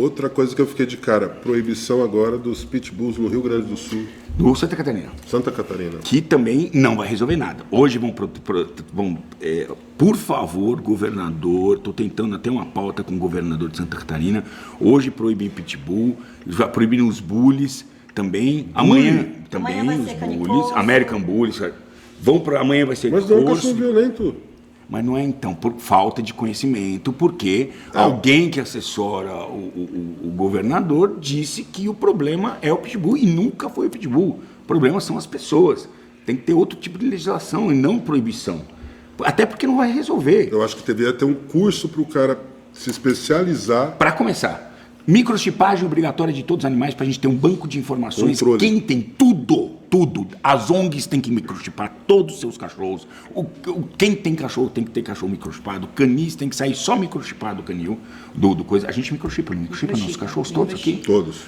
Outra coisa que eu fiquei de cara, proibição agora dos pitbulls no Rio Grande do Sul. No Santa Catarina. Santa Catarina. Que também não vai resolver nada. Hoje por favor, governador, estou tentando até uma pauta com o governador de Santa Catarina, hoje proibir pitbull, já proibiram os bullies também, amanhã também Amanhã vai os ser bullies, canicoso. American bullies, amanhã vai ser Mas não é um corso. cachorro violento. Mas não é então por falta de conhecimento, porque alguém que assessora o governador disse que o problema é o pitbull e nunca foi o pitbull. O problema são as pessoas. Tem que ter outro tipo de legislação e não proibição. Até porque não vai resolver. Eu acho que deveria ter um curso para o cara se especializar. Para começar, microchipagem obrigatória de todos os animais para a gente ter um banco de informações. Controle. Quem tem tudo. As ONGs têm que microchipar todos os seus cachorros. Quem tem cachorro tem que ter cachorro microchipado. Canis tem que sair só microchipado, canil. Do coisa. A gente microchipa, não microchipa nossos cachorros todos aqui. Todos.